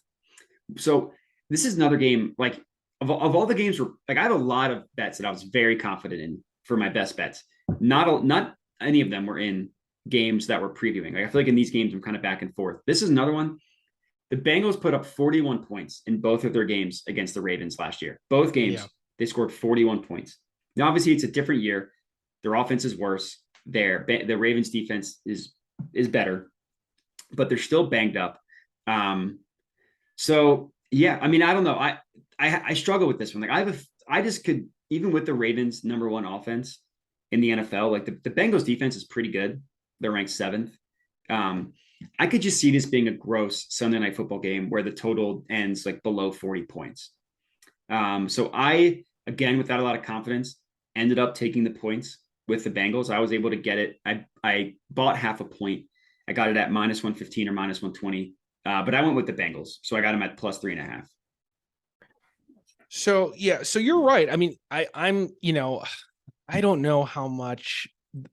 So this is another game, like of all the games, like I have a lot of bets that I was very confident in for my best bets. Not any of them were in games that were previewing. Like I feel like in these games, I'm kind of back and forth. This is another one. The Bengals put up 41 points in both of their games against the Ravens last year. Both games, they scored 41 points. Now, obviously, it's a different year. Their offense is worse. The Ravens defense is better, but they're still banged up. So yeah, I mean, I don't know. I struggle with this one. Like I just could, even with the Ravens number 1 offense in the NFL, like the Bengals defense is pretty good. They're ranked 7th. I could just see this being a gross Sunday Night Football game where the total ends like below 40 points. So I, again, without a lot of confidence, ended up taking the points with the Bengals. I was able to get it. I bought half a point. I got it at -115 or -120, but I went with the Bengals. So I got them at +3.5. So, yeah, so you're right. I mean, I'm, I don't know how much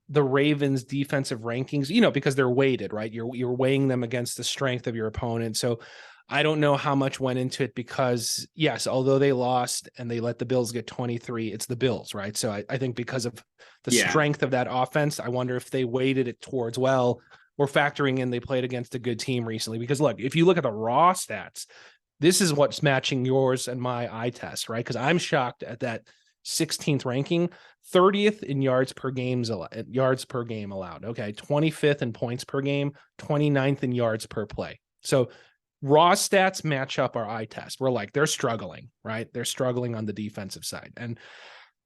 the Ravens defensive rankings, because they're weighted, right? You're weighing them against the strength of your opponent. So I don't know how much went into it because yes, although they lost and they let the Bills get 23, it's the Bills, right? So I think because of the strength of that offense, I wonder if they weighted it towards, well, we're factoring in they played against a good team recently. Because look, if you look at the raw stats, this is what's matching yours and my eye test, right? Because I'm shocked at that 16th ranking, 30th in yards per game allowed. Okay. 25th in points per game, 29th in yards per play. So raw stats match up our eye test. We're like, they're struggling, right? They're struggling on the defensive side. And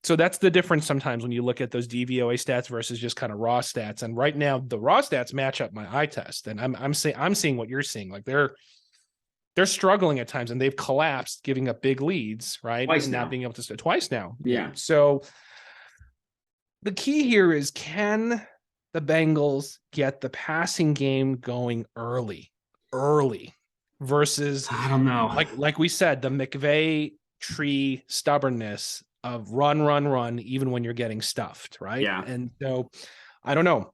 so that's the difference sometimes when you look at those DVOA stats versus just kind of raw stats. And right now the raw stats match up my eye test. And I'm seeing what you're seeing. Like they're struggling at times and they've collapsed, giving up big leads, right? Twice and now. Not being able to stay twice now. Yeah. So the key here is, can the Bengals get the passing game going early versus, I don't know. Like we said, the McVay tree stubbornness of run, even when you're getting stuffed, right? Yeah. And so I don't know.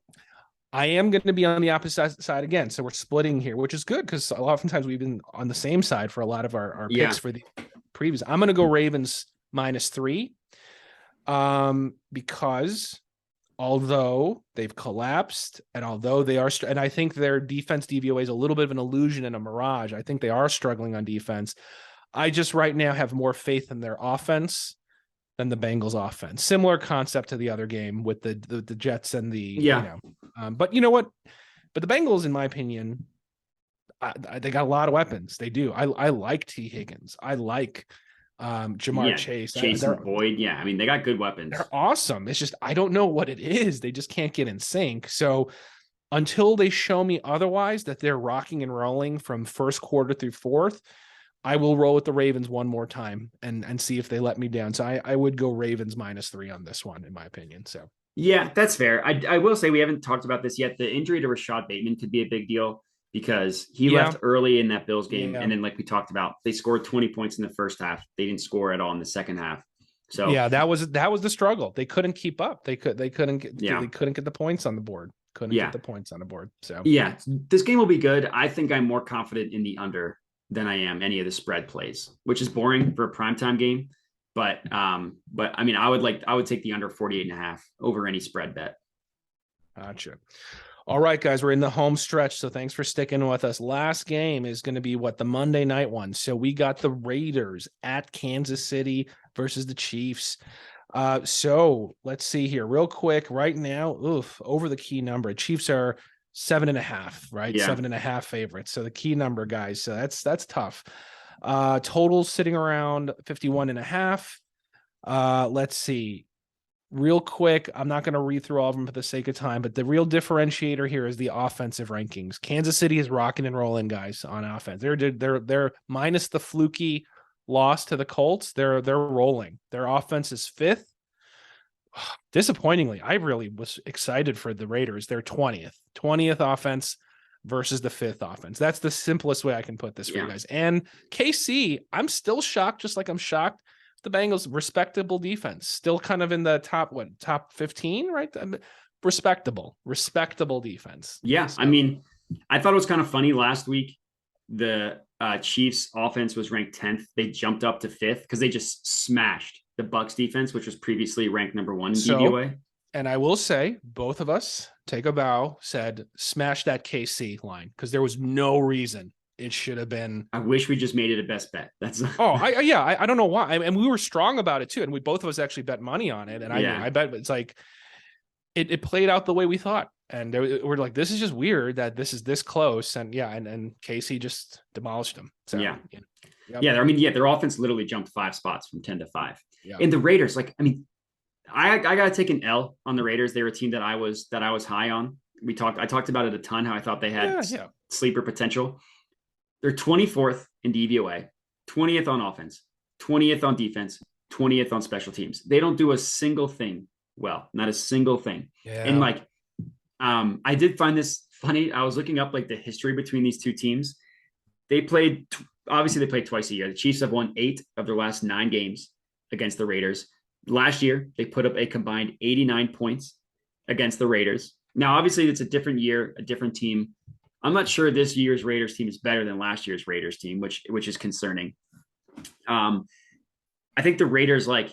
I am going to be on the opposite side again. So we're splitting here, which is good because oftentimes we've been on the same side for a lot of our picks for the previous. I'm going to go Ravens -3 because although they've collapsed and although they are, and I think their defense DVOA is a little bit of an illusion and a mirage. I think they are struggling on defense. I just right now have more faith in their offense than the Bengals offense. Similar concept to the other game with the Jets and but you know what? But the Bengals, in my opinion, they got a lot of weapons. They do. I like T. Higgins. I like Jamar Chase. Boyd. Yeah. I mean, they got good weapons. They're awesome. It's just, I don't know what it is. They just can't get in sync. So until they show me otherwise, that they're rocking and rolling from first quarter through fourth, I will roll with the Ravens one more time and see if they let me down. So I would go Ravens -3 on this one, in my opinion. So yeah, that's fair. I will say we haven't talked about this yet. The injury to Rashad Bateman could be a big deal because he left early in that Bills game. And then like we talked about, they scored 20 points in the first half. They didn't score at all in the second half. So yeah, that was the struggle. They couldn't keep up. They couldn't get the points on the board. Get the points on the board. So yeah, this game will be good. I think I'm more confident in the under than I am any of the spread plays, which is boring for a primetime game. But I mean, I would take the under 48.5 over any spread bet. Gotcha. All right, guys, we're in the home stretch. So thanks for sticking with us. Last game is going to be the Monday night one. So we got the Raiders at Kansas City versus the Chiefs. So let's see here real quick right now. Over the key number. Chiefs are 7.5, right? Yeah. 7.5 favorites. So the key number, guys. So that's tough. Totals sitting around 51.5. Let's see. Real quick, I'm not going to read through all of them for the sake of time, but the real differentiator here is the offensive rankings. Kansas City is rocking and rolling, guys, on offense. They're minus the fluky loss to the Colts. They're rolling. Their offense is 5th. Disappointingly, I really was excited for the Raiders. They're 20th offense versus the 5th offense. That's the simplest way I can put this for you guys. And KC, I'm still shocked, just like I'm shocked. The Bengals, respectable defense, still kind of in the top 15, right? Respectable defense. Yeah. So. I mean, I thought it was kind of funny last week. The Chiefs offense was ranked 10th. They jumped up to 5th because they just smashed the Bucs defense, which was previously ranked number 1 in DVOA. And I will say, both of us, take a bow, said, smash that KC line because there was no reason it should have been. I wish we just made it a best bet. That's I don't know why. And we were strong about it too. And we both of us actually bet money on it. And I bet it's like it played out the way we thought. And we're like, this is just weird that this is this close. And and Casey just demolished them. So I mean, their offense literally jumped 5 spots from 10 to 5. Yeah. And the Raiders, like, I mean, I gotta take an L on the Raiders. They were a team that I was high on. I talked about it a ton, how I thought they had sleeper potential. They're 24th in DVOA, 20th on offense, 20th on defense, 20th on special teams. They don't do a single thing well, not a single thing. Yeah. And like, I did find this funny. I was looking up like the history between these two teams. They played twice a year. The Chiefs have won 8 of their last 9 games against the Raiders. Last year, they put up a combined 89 points against the Raiders. Now, obviously, it's a different year, a different team. I'm not sure this year's Raiders team is better than last year's Raiders team, which is concerning. I think the Raiders, like,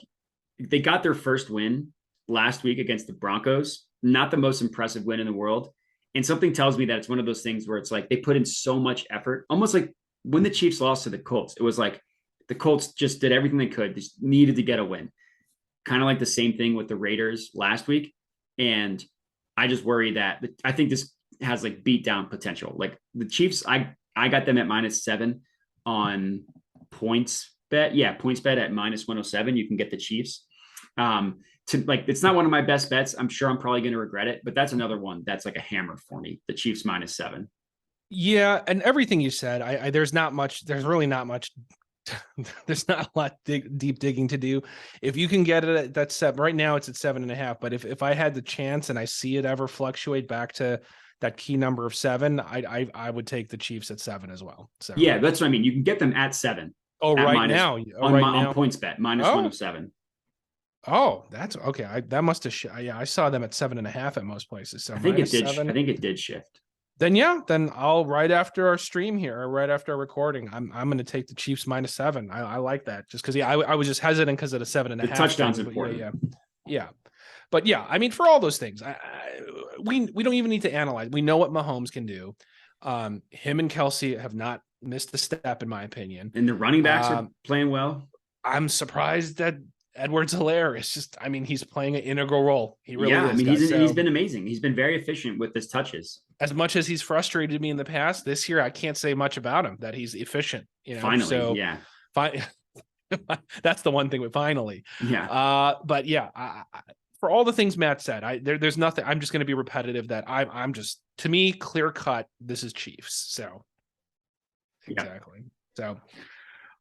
they got their first win last week against the Broncos. Not the most impressive win in the world. And something tells me that it's one of those things where it's like they put in so much effort, almost like when the Chiefs lost to the Colts. It was like the Colts just did everything they could, just needed to get a win. Kind of like the same thing with the Raiders last week. And I just worry that I think this has like beat down potential. Like the Chiefs, I got them at -7 on points bet. Yeah, points bet at -107. You can get the Chiefs. It's not one of my best bets. I'm sure I'm probably going to regret it, but that's another one that's like a hammer for me. The Chiefs -7. Yeah, and everything you said, there's really not much. There's not a lot deep digging to do. If you can get it at that 7, right now it's at 7.5. But if I had the chance and I see it ever fluctuate back to that key number of 7, I would take the Chiefs at 7 as well. So yeah, that's what I mean. You can get them at 7. Oh, right now on points bet -107. Oh, that's okay. That must have. I saw them at 7.5 at most places. So I think it did. I think it did shift. Then I'll right after our stream here, or right after our recording, I'm going to take the Chiefs -7. I like that just because I was just hesitant because of the 7.5. The touchdown's important. Yeah. But yeah, I mean, for all those things, we don't even need to analyze. We know what Mahomes can do. Him and Kelsey have not missed a step, in my opinion. And the running backs are playing well. I'm surprised that Edwards-Helaire is just, I mean, he's playing an integral role. He really is. I mean, he's been amazing. He's been very efficient with his touches. As much as he's frustrated me in the past, this year I can't say much about him, that he's efficient. Finally, so, yeah. That's the one thing with finally. Yeah. But yeah, for all the things Matt said, there's nothing. I'm just going to be repetitive that I'm just, to me, clear cut. This is Chiefs. So exactly. So.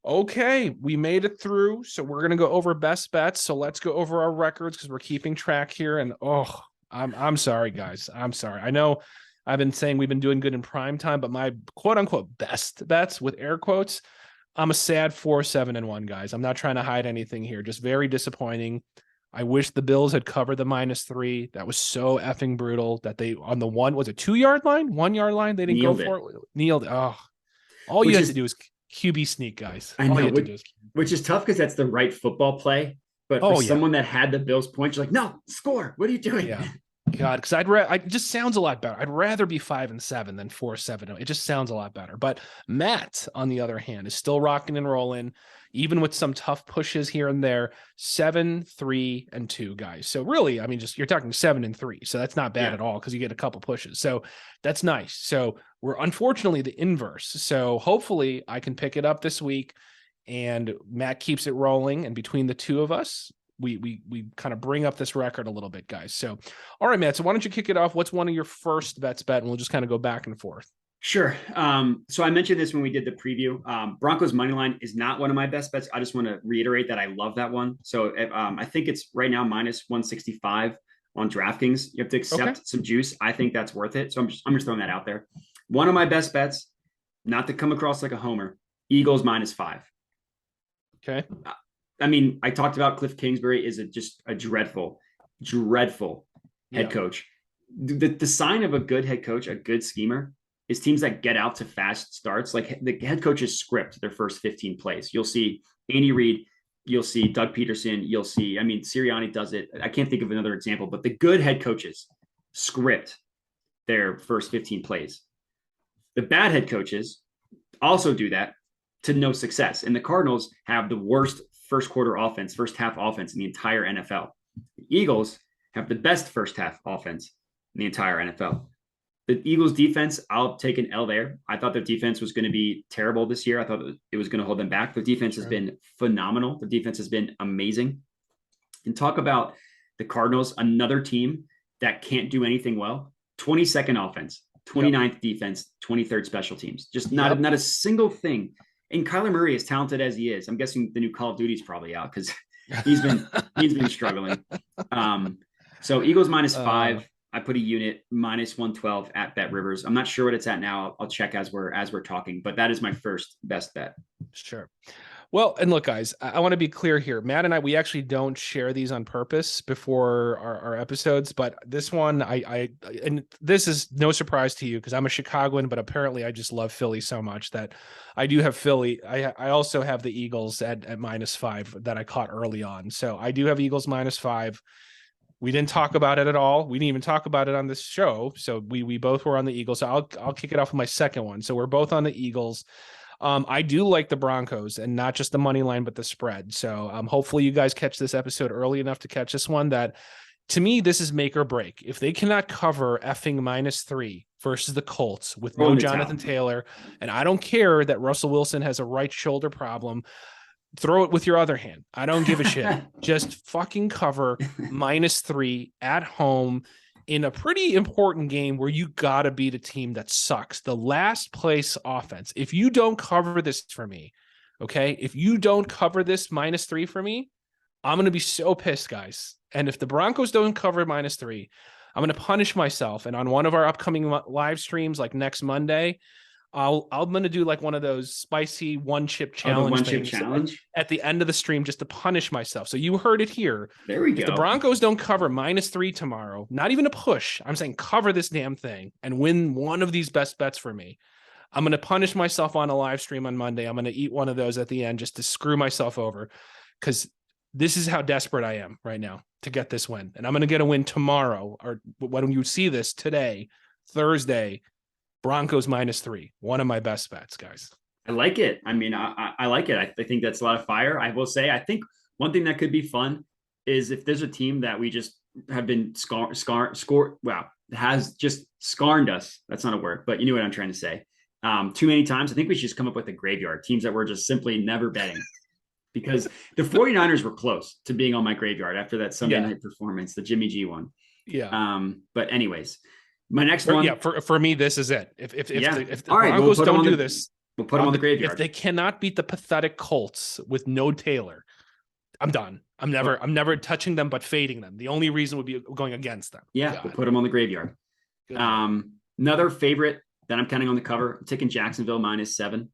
Okay, we made it through. So we're gonna go over best bets. So let's go over our records because we're keeping track here. And I'm sorry, guys. I'm sorry. I know I've been saying we've been doing good in prime time, but my quote unquote best bets with air quotes, I'm a sad 4-7-1, guys. I'm not trying to hide anything here. Just very disappointing. I wish the Bills had covered the -3. That was so effing brutal that they on the 2 yard line, 1 yard line, they didn't go for it. Kneeled. Oh, all you had to do is QB sneak, guys. I know, which is tough because that's the right football play. But for someone that had the Bills points, you're like, no, score. What are you doing? Yeah. God, because it just sounds a lot better. I'd rather be 5-7 than 4-7. It just sounds a lot better. But Matt, on the other hand, is still rocking and rolling, even with some tough pushes here and there. 7-3-2, guys. So really, I mean, just you're talking 7-3. So that's not bad at all because you get a couple pushes. So that's nice. So we're unfortunately the inverse. So hopefully I can pick it up this week, and Matt keeps it rolling. And between the two of us, we kind of bring up this record a little bit, guys. So, all right, Matt, so why don't you kick it off? What's one of your first bets bet? And we'll just kind of go back and forth. Sure. So I mentioned this when we did the preview. Broncos money line is not one of my best bets. I just want to reiterate that I love that one. So I think it's right now minus 165 on DraftKings. You have to accept some juice. I think that's worth it. So I'm just throwing that out there. One of my best bets, not to come across like a homer, Eagles -5. Okay. I mean, I talked about Cliff Kingsbury is just a dreadful head coach. The sign of a good head coach, a good schemer, is teams that get out to fast starts. Like the head coaches script their first 15 plays. You'll see Andy Reid, you'll see Doug Peterson, you'll see, I mean, Sirianni does it. I can't think of another example, but the good head coaches script their first 15 plays. The bad head coaches also do that to no success. And the Cardinals have the worst first half offense in the entire NFL. The Eagles have the best first half offense in the entire NFL. The Eagles defense, I'll take an L there. I thought their defense was going to be terrible this year. I thought it was going to hold them back. The defense has been phenomenal. The defense has been amazing. And talk about the Cardinals, another team that can't do anything well. 22nd offense, 29th defense, 23rd special teams. Just not a single thing. And Kyler Murray, as talented as he is, I'm guessing the new Call of Duty is probably out because he's been struggling. So Eagles -5. I put a unit -112 at Bet Rivers. I'm not sure what it's at now. I'll check as we're talking, but that is my first best bet. Sure. Well, and look, guys, I want to be clear here. Matt and I, we actually don't share these on purpose before our episodes, but this one, and this is no surprise to you because I'm a Chicagoan, but apparently I just love Philly so much that I do have Philly. I also have the Eagles at -5 that I caught early on. So I do have Eagles -5. We didn't talk about it at all. We didn't even talk about it on this show. So we both were on the Eagles. So I'll kick it off with my second one. So we're both on the Eagles. I do like the Broncos and not just the money line, but the spread. So hopefully you guys catch this episode early enough to catch this one. That to me, this is make or break. If they cannot cover effing -3 versus the Colts with no Jonathan Taylor, and I don't care that Russell Wilson has a right shoulder problem, throw it with your other hand. I don't give a shit. Just fucking cover -3 at home in a pretty important game where you got to beat a team that sucks. The last place offense. If you don't cover this for me, okay? If you don't cover this -3 for me, I'm going to be so pissed, guys. And if the Broncos don't cover -3, I'm going to punish myself. And on one of our upcoming live streams, like next Monday, I'm going to do like one of those spicy one chip challenge at the end of the stream just to punish myself. So you heard it here. There we go. If the Broncos don't cover -3 tomorrow, not even a push, I'm saying cover this damn thing and win one of these best bets for me. I'm going to punish myself on a live stream on Monday. I'm going to eat one of those at the end just to screw myself over because this is how desperate I am right now to get this win. And I'm going to get a win tomorrow, or when you see this today, Thursday, Broncos -3, one of my best bets, guys. I like it. I mean, I like it. I think that's a lot of fire. I will say, I think one thing that could be fun is if there's a team that we just have been has just scarred us. That's not a word, but you know what I'm trying to say. Too many times. I think we should just come up with a graveyard, teams that we're just simply never betting. Because the 49ers were close to being on my graveyard after that Sunday night performance, the Jimmy G one. Yeah. But anyways, my next one. Yeah, for me, this is it. If the right, Broncos don't do this, we'll put them on the graveyard. If they cannot beat the pathetic Colts with no Taylor, I'm done. I'm never touching them, but fading them. The only reason would be going against them. Yeah, we'll put them on the graveyard. Another favorite that I'm counting on the cover, I'm taking Jacksonville -7.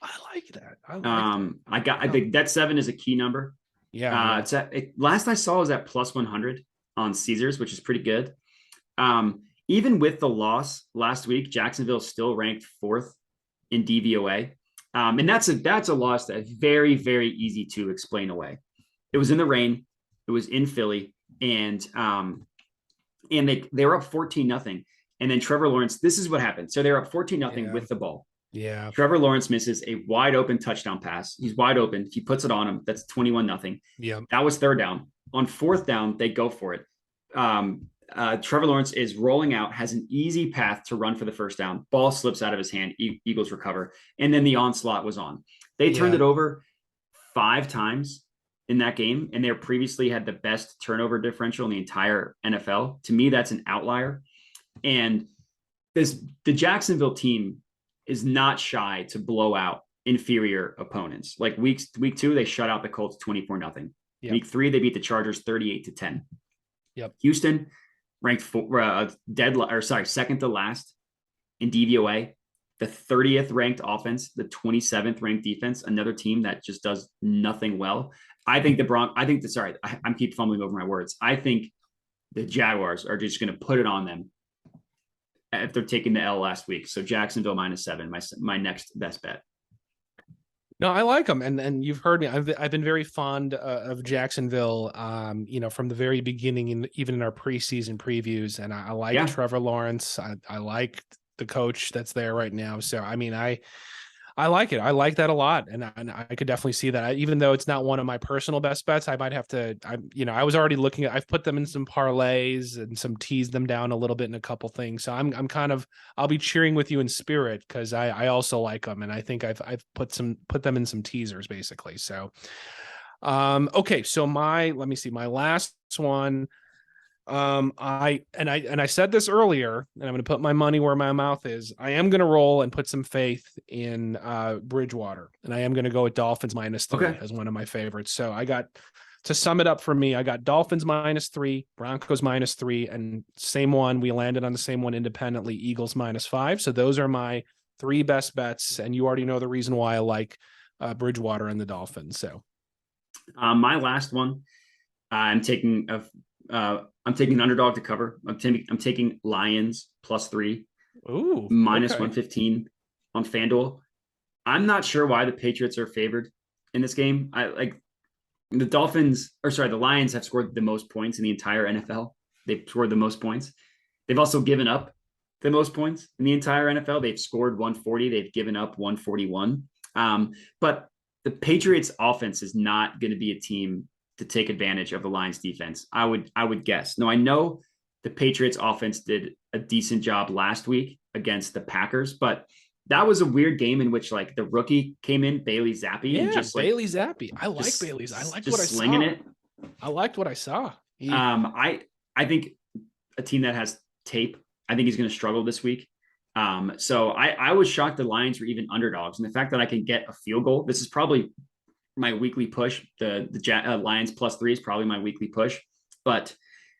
I like that. I think that 7 is a key number. Yeah. Last I saw is at +100 on Caesars, which is pretty good. Even with the loss last week, Jacksonville still ranked 4th in DVOA. And that's a loss that's very, very easy to explain away. It was in the rain. It was in Philly. And and they were up 14-0. And then Trevor Lawrence, this is what happened. So they're up 14-0 with the ball. Yeah. Trevor Lawrence misses a wide open touchdown pass. He's wide open. If he puts it on him, that's 21-0. Yeah. That was third down. On fourth down, they go for it. Trevor Lawrence is rolling out, has an easy path to run for the first down. Ball slips out of his hand. Eagles recover. And then the onslaught was on. They turned it over 5 times in that game, and they previously had the best turnover differential in the entire NFL. To me, that's an outlier. And the Jacksonville team is not shy to blow out inferior opponents. Like week 2, they shut out the Colts 24-0. Yep. Week 3, they beat the Chargers 38-10. Yep. Houston ranked second to last in DVOA, the 30th ranked offense, the 27th ranked defense, another team that just does nothing well. I think I keep fumbling over my words. I think the Jaguars are just going to put it on them if they're taking the L last week. So Jacksonville -7, my next best bet. No, I like them, and you've heard me. I've been very fond of Jacksonville, from the very beginning, and even in our preseason previews. And I like Trevor Lawrence. I like the coach that's there right now. So I mean, I like it. I like that a lot, and I could definitely see that. Even though it's not one of my personal best bets, I might have to. I was already looking at. I've put them in some parlays and some teased them down a little bit in a couple things. So I'm kind of. I'll be cheering with you in spirit because I also like them, and I think I've put them in some teasers basically. So, okay. So let me see my last one. I said this earlier, and I'm going to put my money where my mouth is. I am going to roll and put some faith in Bridgewater, and I am going to go with Dolphins -3 as one of my favorites. So to sum it up for me, I got Dolphins -3, Broncos -3, and we landed on the same one independently, Eagles -5. So those are my 3 best bets, and you already know the reason why I like Bridgewater and the Dolphins. So my last one, I'm taking an underdog to cover. I'm taking Lions +3. Ooh, -115 on FanDuel. I'm not sure why the Patriots are favored in this game. The Lions have scored the most points in the entire NFL. They've scored the most points. They've also given up the most points in the entire NFL. They've scored 140. They've given up 141. But the Patriots offense is not going to be a team to take advantage of the Lions defense. I would guess. Now, I know the Patriots offense did a decent job last week against the Packers, but that was a weird game in which like the rookie came in, Bailey Zappi, and just Bailey Zappi. I like Bailey's. I like what I saw. Slinging it. I liked what I saw. I think a team that has tape, I think he's going to struggle this week. So I was shocked the Lions were even underdogs, and the fact that I can get a field goal. This is probably my weekly push. The Lions +3 is probably my weekly push, but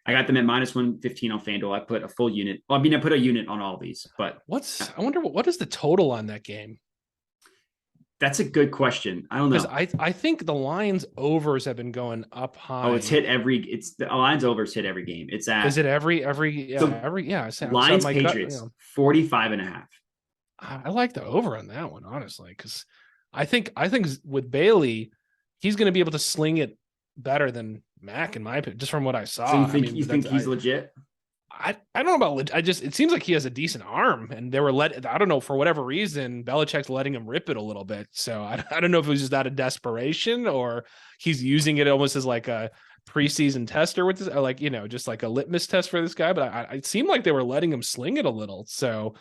I got them at -115 on FanDuel. I put a full unit. Well, I mean, I put a unit on all these, but I wonder what is the total on that game? That's a good question. I don't know. Because I think the Lions overs have been going up high. Oh, the Lions overs hit every game. It's at. Is it every Lions Patriots 45.5. I like the over on that one, honestly, because I think with Bailey, he's going to be able to sling it better than Mac, in my opinion, just from what I saw. So you think he's legit? I don't know about legit. It seems like he has a decent arm, and they were I don't know, for whatever reason, Belichick's letting him rip it a little bit. So I don't know if it was just out of desperation or he's using it almost as like a preseason tester with this, or like, just like a litmus test for this guy. But it seemed like they were letting him sling it a little. So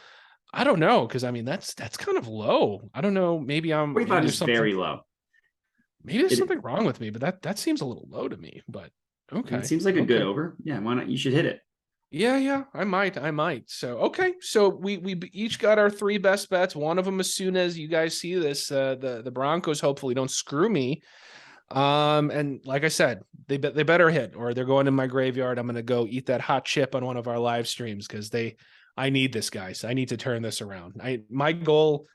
I don't know, because I mean that's kind of low. I don't know. Maybe 45 is very low. Maybe there's something wrong with me, but that seems a little low to me. But okay, it seems like a good over. Yeah, why not? You should hit it. Yeah, I might. So okay, so we each got our 3 best bets. One of them, as soon as you guys see this, the Broncos hopefully don't screw me. And like I said, they better hit, or they're going in my graveyard. I'm gonna go eat that hot chip on one of our live streams because I need this, guys. I need to turn this around. My goal,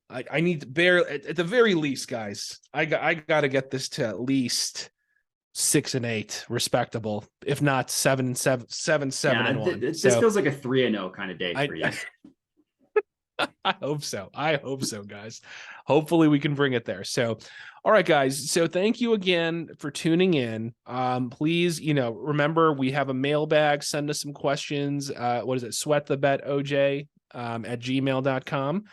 I need at the very least, guys. I got to get this to at least 6-8, respectable, if not 7-7. This feels like a 3-0 kind of day for you. I hope so, guys. Hopefully we can bring it there. So, All right, guys. So thank you again for tuning in. Please, remember we have a mailbag. Send us some questions. What is it? sweatthebetoj at gmail.com.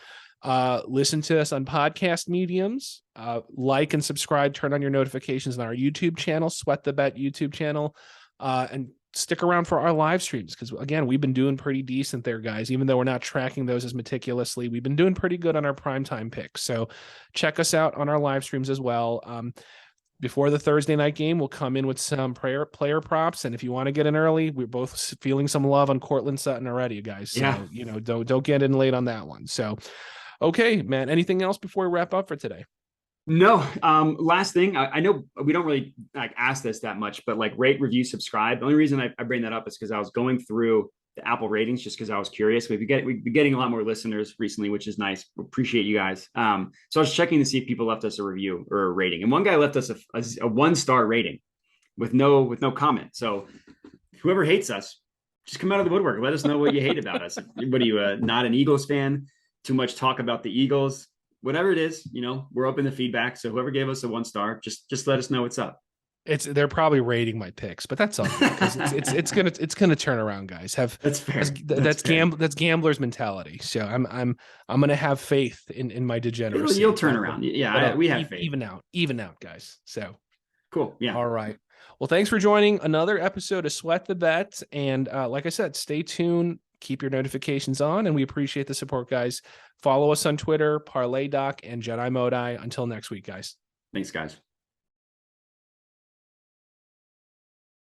Listen to us on podcast mediums. Like and subscribe. Turn on your notifications on our YouTube channel, Sweat the Bet YouTube channel. And stick around for our live streams because, again, we've been doing pretty decent there, guys. Even though we're not tracking those as meticulously, we've been doing pretty good on our primetime picks. So check us out on our live streams as well. Before the Thursday night game, we'll come in with some player props. And if you want to get in early, we're both feeling some love on Cortland Sutton already, guys. So, don't get in late on that one. So, okay, man, anything else before we wrap up for today? No. Last thing, I know we don't really ask this that much, but rate, review, subscribe. The only reason I bring that up is because I was going through the Apple ratings just because I was curious. We've been getting a lot more listeners recently, which is nice. We appreciate you guys. So I was checking to see if people left us a review or a rating, and one guy left us a 1-star rating with no comment. So whoever hates us, just come out of the woodwork. Let us know what you hate about us. What are you, not an Eagles fan? Too much talk about the Eagles? Whatever it is, we're open to feedback. So whoever gave us a 1-star, just let us know what's up. They're probably rating my picks, but that's all because it's gonna turn around, guys. That's fair. That's gambler's mentality. So I'm gonna have faith in my degeneracy. You'll turn around. Yeah, we have faith. Even out, guys. So cool. Yeah. All right. Well, thanks for joining another episode of Sweat the Bet. And like I said, stay tuned. Keep your notifications on, and we appreciate the support, guys. Follow us on Twitter, ParlayDoc and Jedi Modi. Until next week, guys. Thanks, guys.